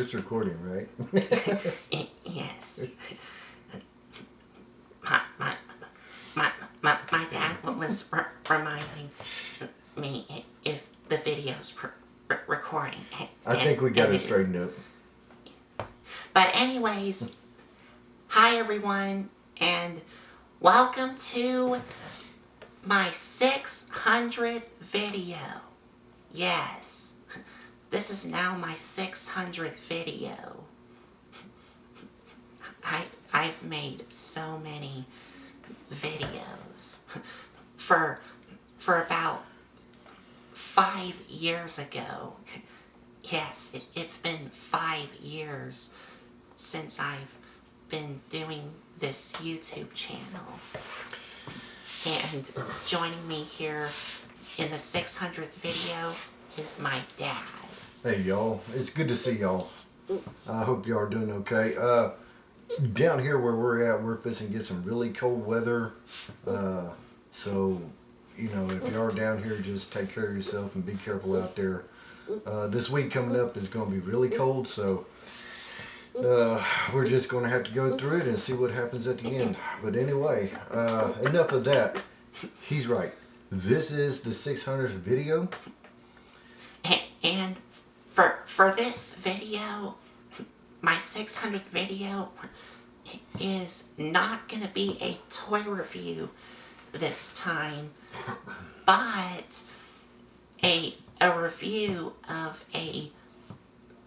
It's recording, right? Yes. My dad was reminding me if the video's recording. I think we got it straightened up. But anyways, hi everyone, and welcome to my 600th video. Yes, this is now my 600th video. I've made so many videos. For about 5 years ago. Yes, it's been 5 years since I've been doing this YouTube channel. And joining me here in the 600th video is my dad. Hey y'all, it's good to see y'all. I hope y'all are doing okay. Down here where we're at, we're fixing to get some really cold weather. So, you know, if you are down here, just take care of yourself and be careful out there. This week coming up is going to be really cold, so we're just going to have to go through it and see what happens at the end. But anyway, enough of that. He's right. This is the 600th video. And for this video, my 600th video is not going to be a toy review this time, but a review of a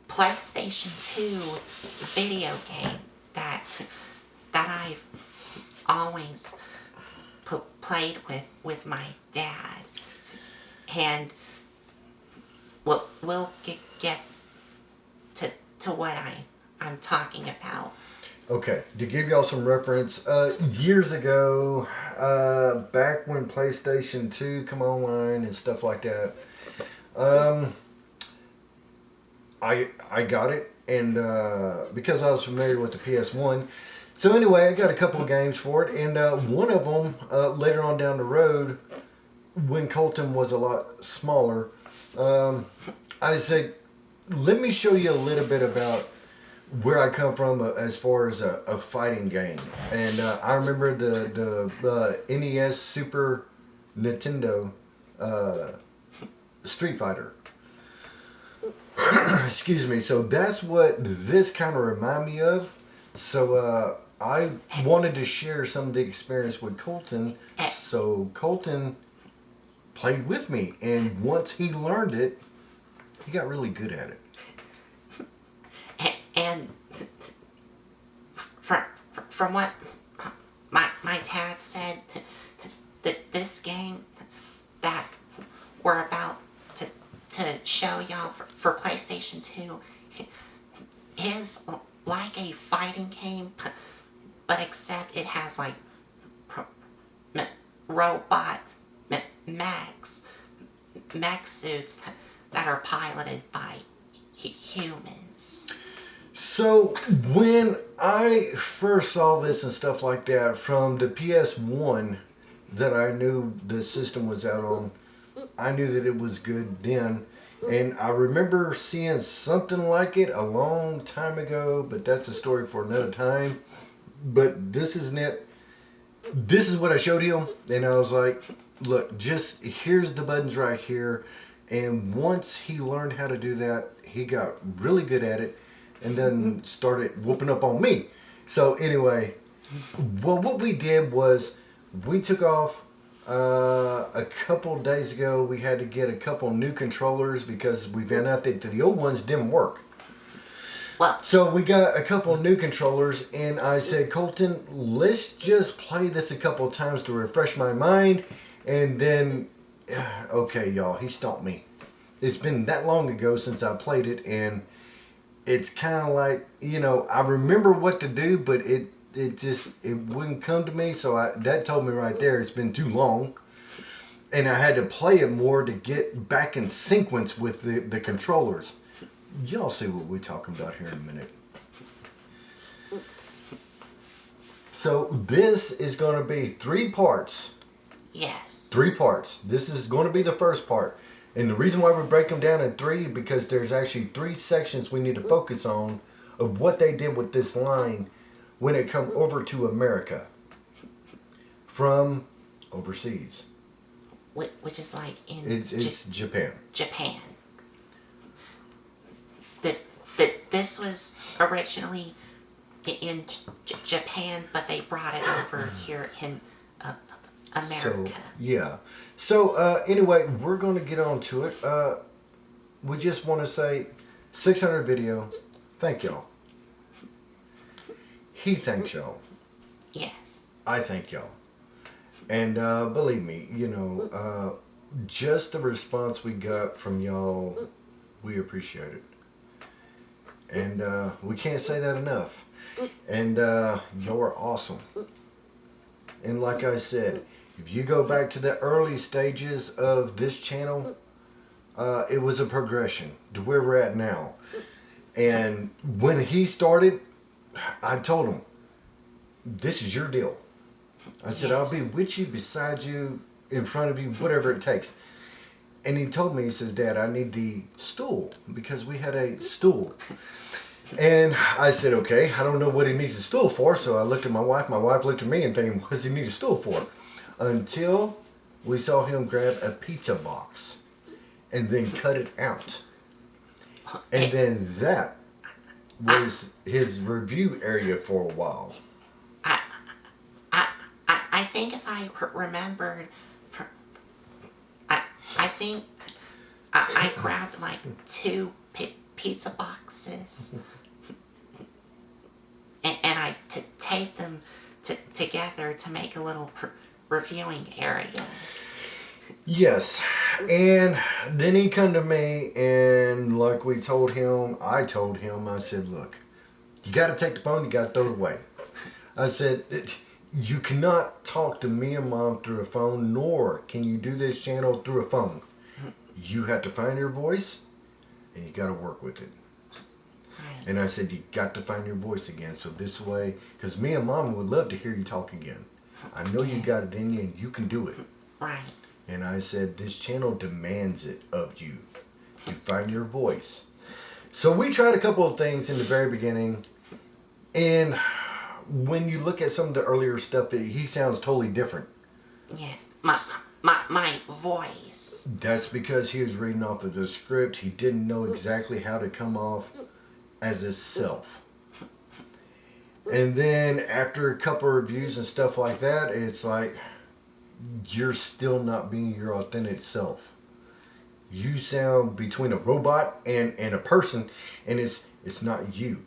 PlayStation 2 video game that I've always played with my dad. And we'll get to what I'm talking about. Okay, to give y'all some reference, years ago, back when PlayStation 2 come online and stuff like that, I got it, and because I was familiar with the PS1, so anyway, I got a couple of games for it, and one of them, later on down the road, when Colton was a lot smaller, I said, let me show you a little bit about where I come from as far as a fighting game. And I remember the NES Super Nintendo Street Fighter. Excuse me. So that's what this kind of remind me of. So I wanted to share some of the experience with Colton. So Colton played with me, and once he learned it, he got really good at it. And from what my dad said, that this game that we're about to show y'all for PlayStation 2 is like a fighting game, but except it has like robot mech suits that are piloted by humans. So when I first saw this and stuff like that from the PS1 that I knew the system was out on, I knew that it was good then. And I remember seeing something like it a long time ago, but that's a story for another time. But this isn't it. This is what I showed him, and I was like, look, just here's the buttons right here. And once he learned how to do that, he got really good at it. And then started whooping up on me. So anyway, well, what we did was we took off a couple days ago. We had to get a couple new controllers because we found out that the old ones didn't work. Wow. So we got a couple new controllers, and I said, Colton, let's just play this a couple times to refresh my mind. And then, okay, y'all, he stomped me. It's been that long ago since I played it, and it's kind of like, you know, I remember what to do, but it wouldn't come to me. So that told me right there it's been too long. And I had to play it more to get back in sequence with the controllers. Y'all see what we're talking about here in a minute. So this is going to be 3 parts. Yes. 3 parts. This is going to be the first part. And the reason why we break them down in three because there's actually three sections we need to focus on of what they did with this line when it come over to America from overseas. Which is like in It's Japan. Japan. That this was originally in Japan, but they brought it over here in America. So yeah. So anyway, we're going to get on to it. We just want to say 600 video. Thank y'all. He thanks y'all. Yes. I thank y'all. And believe me, just the response we got from y'all, we appreciate it. And we can't say that enough. And y'all are awesome. And like I said, if you go back to the early stages of this channel, it was a progression to where we're at now. And when he started, I told him, this is your deal. I said, Yes. I'll be with you, beside you, in front of you, whatever it takes. And he told me, he says, Dad, I need the stool, because we had a stool. And I said, okay, I don't know what he needs a stool for. So I looked at my wife looked at me and thinking, what does he need a stool for? Until we saw him grab a pizza box and then cut it out. And then that was his review area for a while. I think if I remembered, I think I grabbed like two pizza boxes, and I taped them together to make a little reviewing area. Yes, and then he come to me, and like we told him, I told him, I said, look, you got to take the phone, you got to throw it away. I said, you cannot talk to me and Mom through a phone, nor can you do this channel through a phone. You have to find your voice, and you got to work with it. Right. And I said, you got to find your voice again, so this way, because me and Mom would love to hear you talk again. I know you got it in you, and you can do it. Right. And I said, this channel demands it of you to find your voice. So we tried a couple of things in the very beginning. And when you look at some of the earlier stuff, he sounds totally different. Yeah. My voice. That's because he was reading off of the script. He didn't know exactly how to come off as himself. And then after a couple of reviews and stuff like that, it's like, you're still not being your authentic self. You sound between a robot and a person, and it's not you.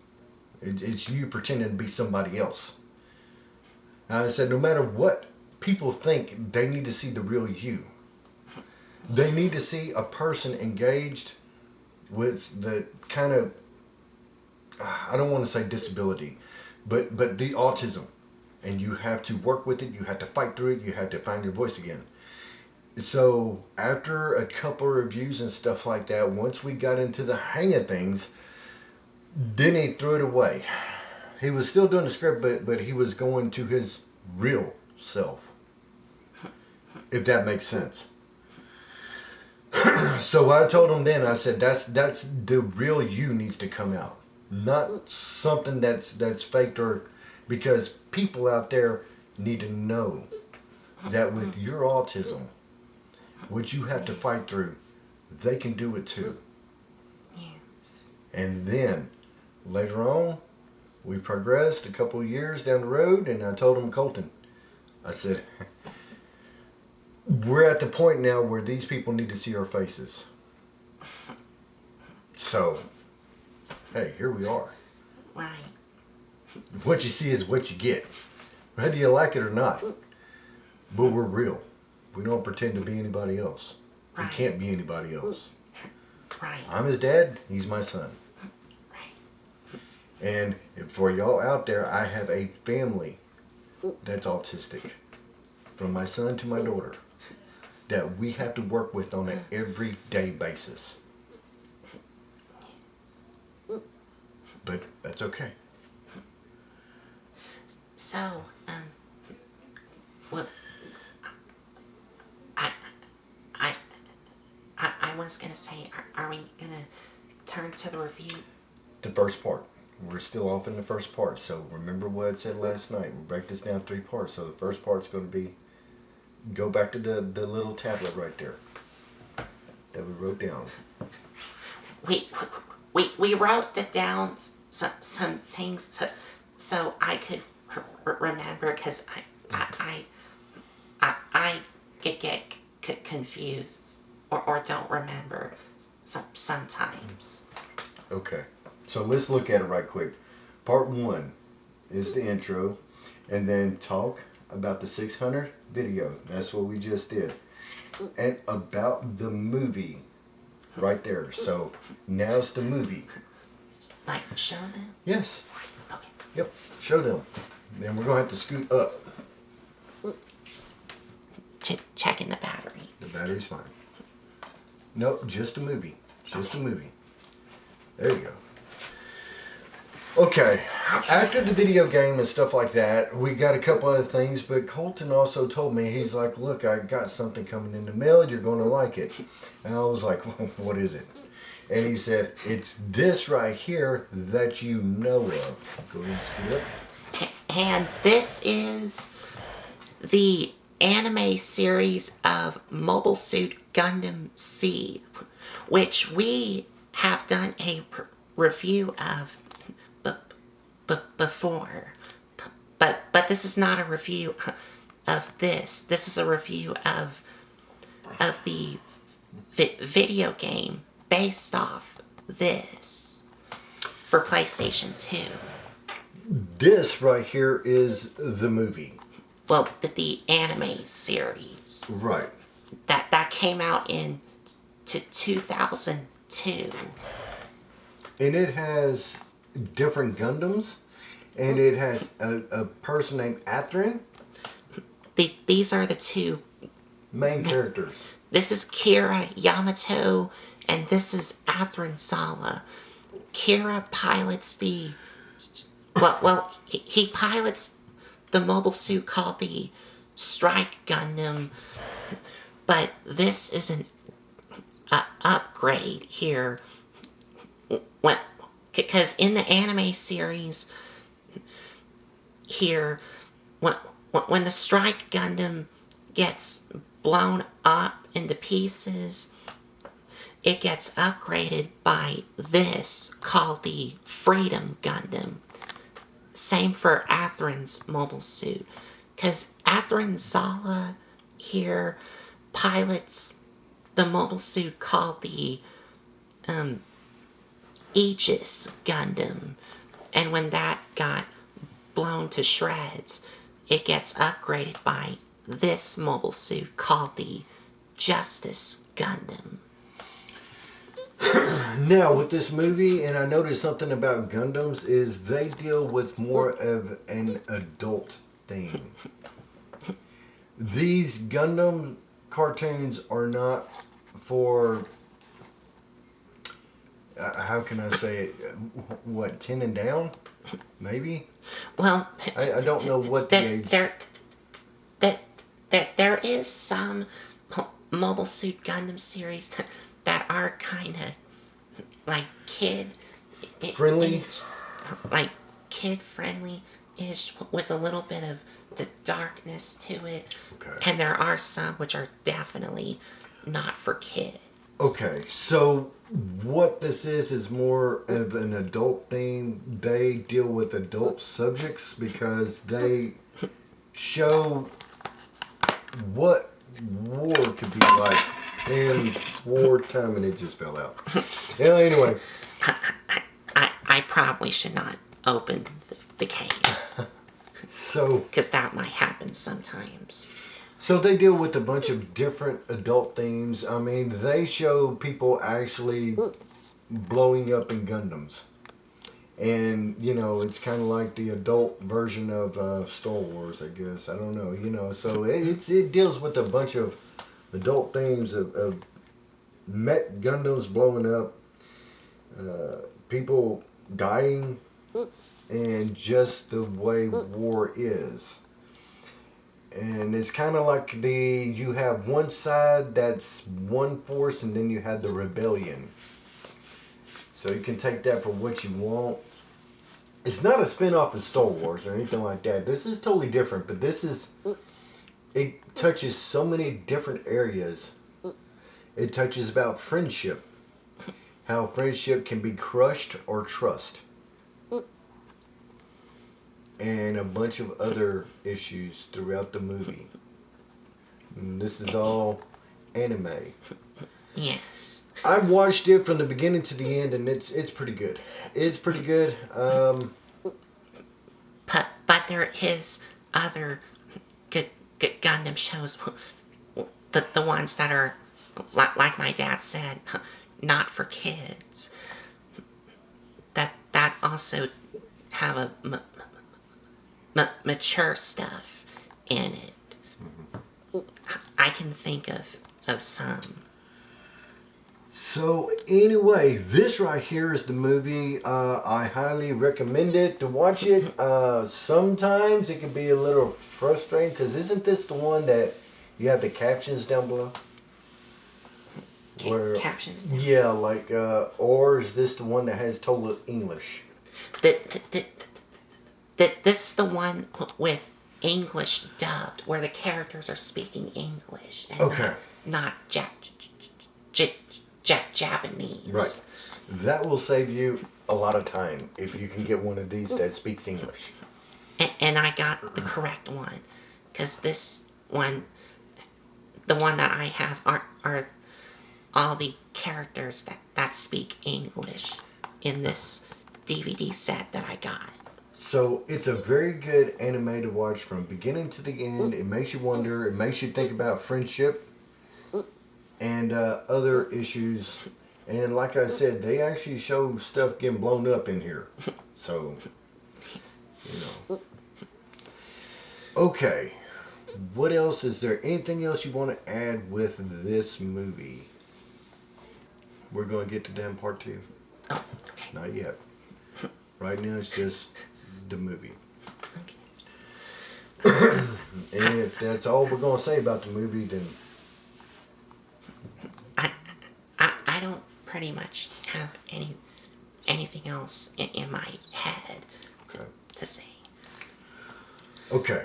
It's you pretending to be somebody else. And I said, no matter what people think, they need to see the real you. They need to see a person engaged with the kind of, I don't want to say disability, but the autism. And you have to work with it. You have to fight through it. You have to find your voice again. So after a couple of reviews and stuff like that, once we got into the hang of things, then he threw it away. He was still doing the script, but he was going to his real self. If that makes sense. So I told him then, I said, that's the real you needs to come out. Not something that's faked, or because people out there need to know that with your autism, what you have to fight through, they can do it too. Yes. And then later on, we progressed a couple of years down the road, and I told him, Colton, I said, we're at the point now where these people need to see our faces. So, hey, here we are. Right. What you see is what you get, whether you like it or not. But we're real. We don't pretend to be anybody else. We Right. can't be anybody else. Right. I'm his dad. He's my son. Right. And for y'all out there, I have a family that's autistic. From my son to my daughter. That we have to work with on an everyday basis. But that's okay. So, well, I was gonna say, are we gonna turn to the review? The first part. We're still off in the first part. So remember what I said last night. We'll break this down 3 parts. So the first part's going to be, go back to the little tablet right there that we wrote down. We wrote down some things so I could remember, because I get confused or don't remember sometimes. Okay. So let's look at it right quick. Part 1 is the intro, and then talk about the 600 video. That's what we just did. And about the movie right there. So now it's the movie. Like, show them? Yes. Okay. Yep. Show them. Then we're going to have to scoot up. Checking the battery. The battery's fine. Nope, just the movie. Just the movie. There you go. Okay, after the video game and stuff like that, we got a couple other things, but Colton also told me, he's like, look, I got something coming in the mail, you're going to like it. And I was like, well, what is it? And he said, it's this right here that you know of. Go ahead and scoot up. And this is the anime series of Mobile Suit Gundam C, which we have done a review of before, but this is not a review of this. This is a review of the video game based off this for PlayStation 2. This right here is the movie. Well, the anime series. Right. That came out in 2002. And it has different Gundams, and it has a person named Atherin. These are the 2 main characters. This is Kira Yamato, and this is Atherin Sala. Kira pilots the... Well, he pilots the mobile suit called the Strike Gundam, but this is an upgrade here. Because in the anime series here, when the Strike Gundam gets blown up into pieces, it gets upgraded by this called the Freedom Gundam. Same for Atherin's mobile suit, because Atherin Zala here pilots the mobile suit called the Aegis Gundam, and when that got blown to shreds, it gets upgraded by this mobile suit called the Justice Gundam. Now, with this movie, and I noticed something about Gundams, is they deal with more of an adult theme. These Gundam cartoons are not for... how can I say it? What, 10 and down? Maybe? Well, I don't know what the age... There is some Mobile Suit Gundam series that are kind of like friendly? Like kid-friendly-ish with a little bit of the darkness to it. Okay. And there are some which are definitely not for kids. Okay, so what this is more of an adult theme. They deal with adult subjects because they show what war could be like in wartime, and it just fell out. Yeah, anyway. I probably should not open the case. So... because that might happen sometimes. So they deal with a bunch of different adult themes. I mean, they show people actually blowing up in Gundams. And, you know, it's kind of like the adult version of Star Wars, I guess. I don't know, you know. So it deals with a bunch of adult themes of mech Gundams blowing up, people dying, and just the way war is. And it's kind of like you have one side that's one force, and then you have the rebellion. So you can take that for what you want. It's not a spin-off of Star Wars or anything like that. This is totally different, but it touches so many different areas. It touches about friendship. How friendship can be crushed or trust. And a bunch of other issues throughout the movie. And this is all anime. Yes. I watched it from the beginning to the end, and it's pretty good. It's pretty good. But there is other good Gundam shows, the ones that are like my dad said, not for kids. That also have a mature stuff in it. I can think of some. So anyway, this right here is the movie. I highly recommend it to watch it. Sometimes it can be a little frustrating because isn't this the one that you have the captions down below? Captions down. Yeah, like or is this the one that has total English? This is the one with English dubbed, where the characters are speaking English and Okay. not Japanese. Right. That will save you a lot of time if you can get one of these that speaks English. And I got the correct one, because this one, the one that I have, are all the characters that speak English in this DVD set that I got. So it's a very good anime to watch from beginning to the end. It makes you wonder. It makes you think about friendship and other issues. And like I said, they actually show stuff getting blown up in here. So, you know. Okay. What else? Is there anything else you want to add with this movie? We're going to get to that in part 2. Oh, okay. Not yet. Right now it's just the movie. Okay. And if that's all we're going to say about the movie, then I don't pretty much have anything else in my head to say. okay.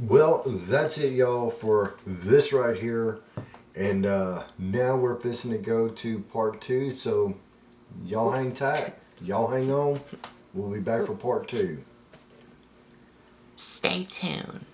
Well, that's it, y'all, for this right here. And now we're fixing to go to part 2. So y'all hang tight. Y'all hang on. We'll be back for part 2. Stay tuned.